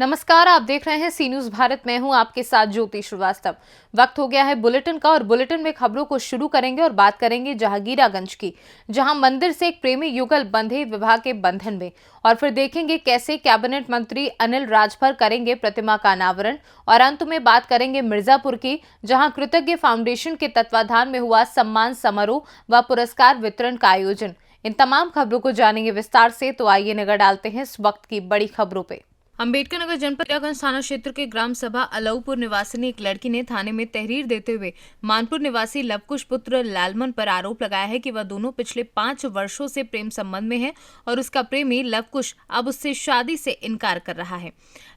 नमस्कार, आप देख रहे हैं सी न्यूज भारत। मैं हूं आपके साथ ज्योति श्रीवास्तव। वक्त हो गया है बुलेटिन का और बुलेटिन में खबरों को शुरू करेंगे और बात करेंगे जहांगीरागंज की, जहां मंदिर से एक प्रेमी युगल बंधे विवाह के बंधन में। और फिर देखेंगे कैसे कैबिनेट मंत्री अनिल राजभर करेंगे प्रतिमा का अनावरण। और अंत में बात करेंगे मिर्जापुर की, जहां कृतज्ञ फाउंडेशन के तत्वाधान में हुआ सम्मान समारोह व पुरस्कार वितरण का आयोजन। इन तमाम खबरों को जानेंगे विस्तार से, तो आइए नजर डालते हैं इस वक्त की बड़ी खबरों पे। अम्बेडकर नगर जनपद हीरागंज थाना क्षेत्र के ग्राम सभा अलऊपुर निवासी एक लड़की ने थाने में तहरीर देते हुए मानपुर निवासी लवकुश पुत्र लालमन पर आरोप लगाया है कि वह दोनों पिछले 5 वर्षों से प्रेम संबंध में है और उसका प्रेमी लवकुश अब उससे शादी से इनकार कर रहा है।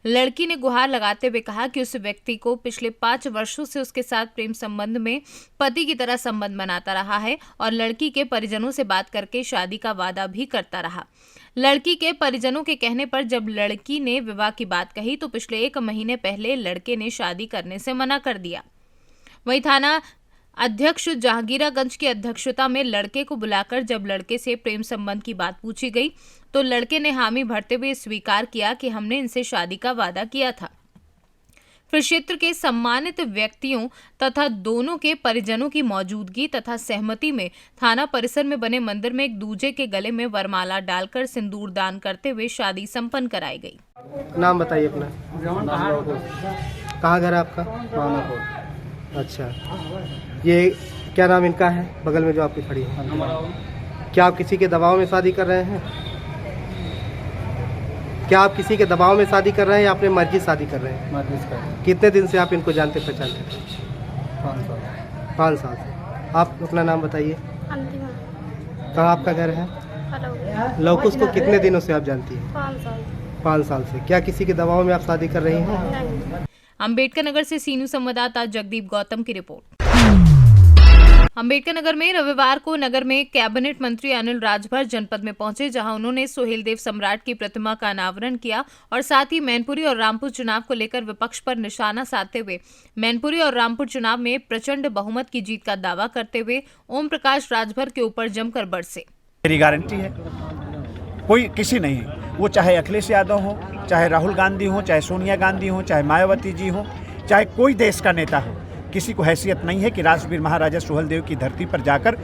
लड़की ने गुहार लगाते हुए कहा कि उस व्यक्ति को पिछले 5 वर्षों से उसके साथ प्रेम संबंध में पति की तरह संबंध बनाता रहा है और लड़की के परिजनों से बात करके शादी का वादा भी करता रहा। लड़की के परिजनों के कहने पर जब लड़की ने विवाह की बात कही तो पिछले 1 महीने पहले लड़के ने शादी करने से मना कर दिया। वहीं थाना अध्यक्ष जहांगीरागंज की अध्यक्षता में लड़के को बुलाकर जब लड़के से प्रेम संबंध की बात पूछी गई तो लड़के ने हामी भरते हुए स्वीकार किया कि हमने इनसे शादी का वादा किया था। फिर क्षेत्र के सम्मानित व्यक्तियों तथा दोनों के परिजनों की मौजूदगी तथा सहमति में थाना परिसर में बने मंदिर में एक दूजे के गले में वरमाला डालकर सिंदूर दान करते हुए शादी संपन्न कराई गई। नाम बताइए अपना। कहाँ घर है आपका? अच्छा, ये क्या नाम इनका है बगल में जो आपकी खड़ी है? क्या आप किसी के दबाव में शादी कर रहे हैं? क्या आप किसी के दबाव में शादी कर रहे हैं या अपने मर्जी शादी कर रहे हैं? मर्जी से। कितने दिन से आप इनको जानते पहचानते थे? 5 साल से। आप अपना नाम बताइए। कहाँ आपका घर है? लवकुश को कितने दिनों से आप जानती हैं? 5 साल से। क्या किसी के दबाव में आप शादी कर रही हैं? अम्बेडकर नगर से सी न्यूज संवाददाता जगदीप गौतम की रिपोर्ट। अम्बेडकर नगर में रविवार को नगर में कैबिनेट मंत्री अनिल राजभर जनपद में पहुंचे, जहां उन्होंने सोहेलदेव सम्राट की प्रतिमा का अनावरण किया और साथ ही मैनपुरी और रामपुर चुनाव को लेकर विपक्ष पर निशाना साधते हुए मैनपुरी और रामपुर चुनाव में प्रचंड बहुमत की जीत का दावा करते हुए ओम प्रकाश राजभर के ऊपर जमकर बरसे। मेरी गारंटी है, कोई किसी नहीं, वो चाहे अखिलेश यादव हो, चाहे राहुल गांधी हो, चाहे सोनिया गांधी हो, चाहे मायावती जी हो, चाहे कोई देश का नेता हो, किसी को हैसियत नहीं है कि राजवीर महाराजा सुहेलदेव की धरती पर जाकर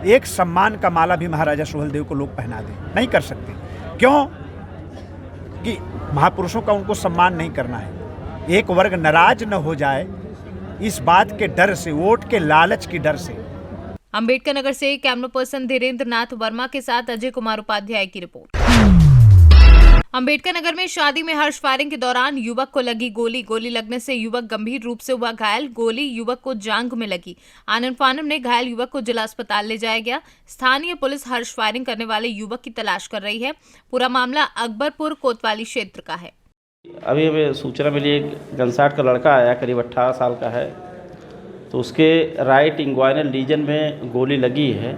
एक सम्मान का माला भी महाराजा सुहेलदेव को लोग पहना दें। नहीं कर सकते। क्यों? कि महापुरुषों का उनको सम्मान नहीं करना है। एक वर्ग नाराज न हो जाए इस बात के डर से, वोट के लालच की डर से। अम्बेडकर नगर से कैमरा पर्सन धीरेन्द्र नाथ वर्मा के साथ अजय कुमार उपाध्याय की रिपोर्ट। अम्बेडकर नगर में शादी में हर्ष फायरिंग के दौरान युवक को लगी गोली लगने से युवक गंभीर रूप से हुआ घायल। गोली युवक को जांघ में लगी। आनन फानन में घायल युवक को जिला अस्पताल ले जाया गया। स्थानीय पुलिस हर्ष फायरिंग करने वाले युवक की तलाश कर रही है। पूरा मामला अकबरपुर कोतवाली क्षेत्र का है। अभी हमें सूचना मिली, एक जनसाठ का लड़का आया, करीब 18 साल का है, तो उसके राइट इंग्वाइनल रीजन में गोली लगी है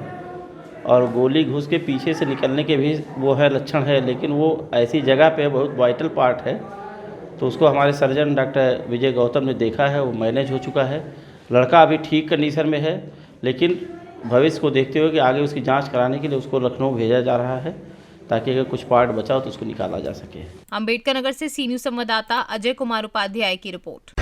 और गोली घुस के पीछे से निकलने के भी वो है लक्षण है, लेकिन वो ऐसी जगह पे बहुत वाइटल पार्ट है, तो उसको हमारे सर्जन डॉक्टर विजय गौतम ने देखा है, वो मैनेज हो चुका है। लड़का अभी ठीक कंडीशन में है, लेकिन भविष्य को देखते हुए कि आगे उसकी जांच कराने के लिए उसको लखनऊ भेजा जा रहा है, ताकि अगर कुछ पार्ट बचा हो तो उसको निकाला जा सके। अम्बेडकर नगर से सी न्यूज संवाददाता अजय कुमार उपाध्याय की रिपोर्ट।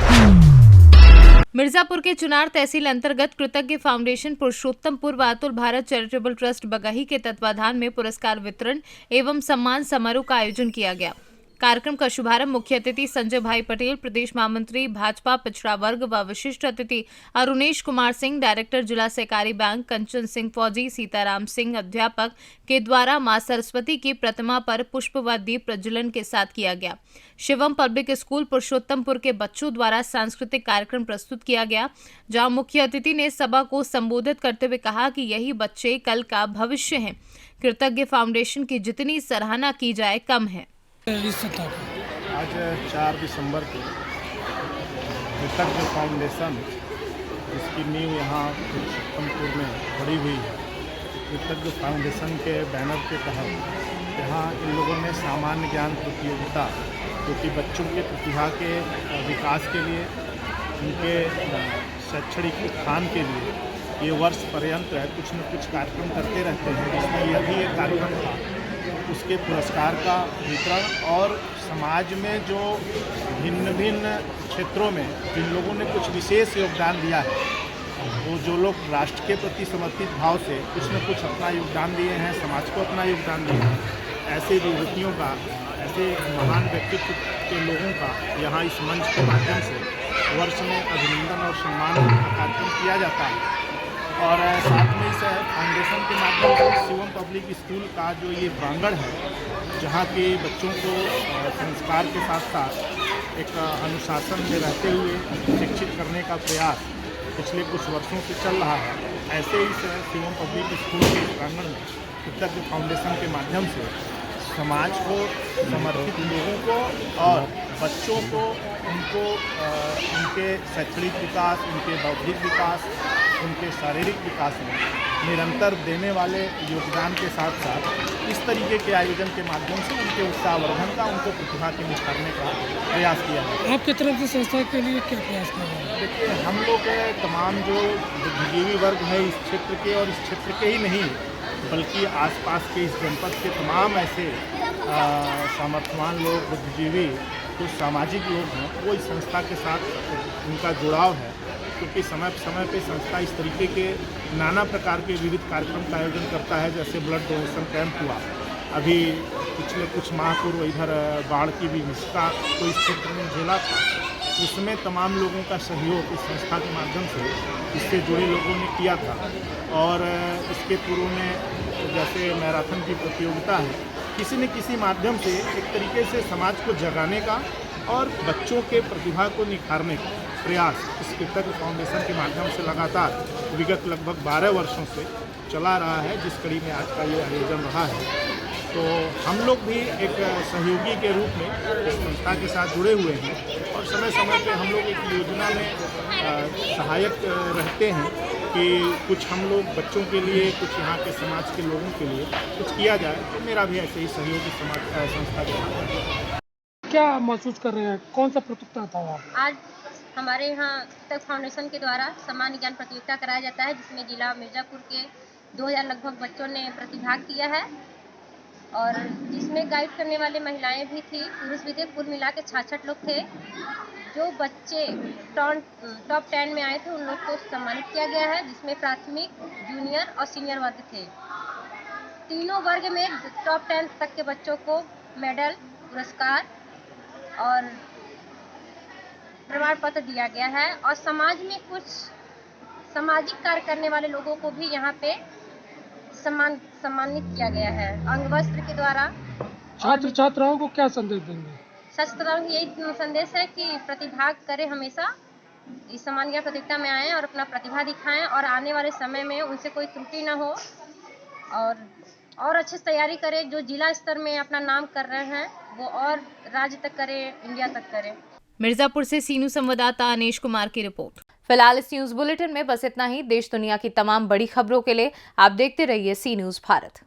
मिर्जापुर के चुनार तहसील अंतर्गत कृतज्ञ फाउंडेशन पुरुषोत्तमपुर व अतुल भारत चैरिटेबल ट्रस्ट बगही के तत्वाधान में पुरस्कार वितरण एवं सम्मान समारोह का आयोजन किया गया। कार्यक्रम का शुभारंभ मुख्य अतिथि संजय भाई पटेल, प्रदेश महामंत्री भाजपा पिछड़ा वर्ग व विशिष्ट अतिथि अरुणेश कुमार सिंह, डायरेक्टर जिला सहकारी बैंक कंचन सिंह फौजी, सीताराम सिंह अध्यापक के द्वारा मां सरस्वती की प्रतिमा पर पुष्प व दीप प्रज्वलन के साथ किया गया। शिवम पब्लिक स्कूल पुरुषोत्तमपुर के बच्चों द्वारा सांस्कृतिक कार्यक्रम प्रस्तुत किया गया, जहां मुख्य अतिथि ने सभा को संबोधित करते हुए कहा कि यही बच्चे कल का भविष्य हैं। कृतज्ञ फाउंडेशन की जितनी सराहना की जाए कम है। आज 4 दिसंबर को कृतज्ञ फाउंडेशन, इसकी नींव यहाँ पुरुषोत्तमपुर में पड़ी हुई है। कृतज्ञ फाउंडेशन के बैनर के तहत यहाँ इन लोगों ने सामान्य ज्ञान प्रतियोगिता, जो कि बच्चों के प्रतिभा के विकास के लिए, उनके शैक्षणिक उत्थान के लिए ये वर्ष पर्यंत कुछ न कुछ कार्यक्रम करते रहते हैं। इसमें यह भी एक कार्यक्रम था उसके पुरस्कार का वितरण और समाज में जो भिन्न भिन्न क्षेत्रों में जिन लोगों ने कुछ विशेष योगदान दिया है, वो जो लोग राष्ट्र के प्रति समर्पित भाव से कुछ न कुछ अपना योगदान दिए हैं, समाज को अपना योगदान दिए हैं, ऐसे विभूतियों का, ऐसे महान व्यक्तित्व के लोगों का यहाँ इस मंच के माध्यम से वर्ष में अभिनंदन और सम्मान का कार्यक्रम किया जाता है। और साथ में इस फाउंडेशन के माध्यम से शिवम पब्लिक स्कूल का जो ये प्रांगण है, जहाँ के बच्चों को संस्कार के साथ साथ एक अनुशासन में रहते हुए शिक्षित करने का प्रयास पिछले कुछ वर्षों से चल रहा है, ऐसे ही शिवम पब्लिक स्कूल के प्रांगण में कृतज्ञ फाउंडेशन के माध्यम से समाज को समर्पित लोगों को और बच्चों को उनके शैक्षणिक विकास, उनके बौद्धिक विकास, उनके शारीरिक विकास में निरंतर देने वाले योगदान के साथ साथ इस तरीके के आयोजन के माध्यम से उनके उत्साहवर्धन का, उनको प्रतिभा के निखारने का प्रयास किया है। आपकी तरफ से संस्था के लिए क्या प्रयास कर रहे हैं? देखिए, हम लोग तमाम जो बुद्धिजीवी वर्ग है इस क्षेत्र के, और इस क्षेत्र के ही नहीं बल्कि आसपास के इस जनपद के तमाम ऐसे सामर्थ्यवान लोग, बुद्धिजीवी, कुछ सामाजिक लोग हैं, वो इस संस्था के साथ उनका जुड़ाव है, क्योंकि समय समय पे संस्था इस तरीके के नाना प्रकार के विविध कार्यक्रम का आयोजन करता है। जैसे ब्लड डोनेशन कैंप हुआ, अभी पिछले कुछ माह पूर्व इधर बाढ़ की विभीषिका को इस क्षेत्र में झेला था, उसमें तमाम लोगों का सहयोग इस संस्था के माध्यम से इससे जुड़े लोगों ने किया था। और इसके पूर्व में जैसे मैराथन की प्रतियोगिता है, किसी न किसी माध्यम से एक तरीके से समाज को जगाने का और बच्चों के प्रतिभा को निखारने का प्रयास इस कृतज्ञ फाउंडेशन के माध्यम से लगातार विगत लगभग 12 वर्षों से चला रहा है, जिस कड़ी में आज का ये आयोजन रहा है। तो हम लोग भी एक सहयोगी के रूप में इस संस्था के साथ जुड़े हुए हैं और समय समय पे हम लोग एक योजना में सहायक रहते हैं कि कुछ हम लोग बच्चों के लिए, कुछ यहाँ के समाज के लोगों के लिए कुछ किया जाए। तो मेरा भी ऐसे ही सहयोगी समाज संस्था के साथ। क्या महसूस कर रहे हैं? कौन सा प्रतियोगिता था वहाँ? आज हमारे यहाँ तक फाउंडेशन के द्वारा सामान्य ज्ञान प्रतियोगिता कराया जाता है, जिसमें जिला मिर्ज़ापुर के 2000 लगभग बच्चों ने प्रतिभाग किया है और जिसमें गाइड करने वाले महिलाएं भी थी, पुरुष भी थे। कुल मिला के 66 लोग थे। जो बच्चे टॉप 10 में आए थे उन लोग को सम्मानित किया गया है, जिसमें प्राथमिक, जूनियर और सीनियर वर्ग थे। तीनों वर्ग में टॉप 10 तक के बच्चों को मेडल, पुरस्कार और प्रमाण पत्र दिया गया है। और समाज में कुछ सामाजिक कार्य करने वाले लोगों को भी यहाँ पे सम्मानित किया गया है अंगवस्त्र के द्वारा। छात्र छात्राओं को क्या संदेश देंगे? छात्राओं को यही संदेश है कि प्रतिभाग करें, हमेशा इस सामान्य ज्ञान प्रतियोगिता में आएँ और अपना प्रतिभा दिखाएं और आने वाले समय में उनसे कोई त्रुटि न हो और अच्छे से तैयारी करें। जो जिला स्तर में अपना नाम कर रहे हैं वो और राज्य तक करें, इंडिया तक करें। मिर्जापुर से सीनू संवाददाता अनीश कुमार की रिपोर्ट। फिलहाल इस न्यूज बुलेटिन में बस इतना ही। देश दुनिया की तमाम बड़ी खबरों के लिए आप देखते रहिए सी न्यूज भारत।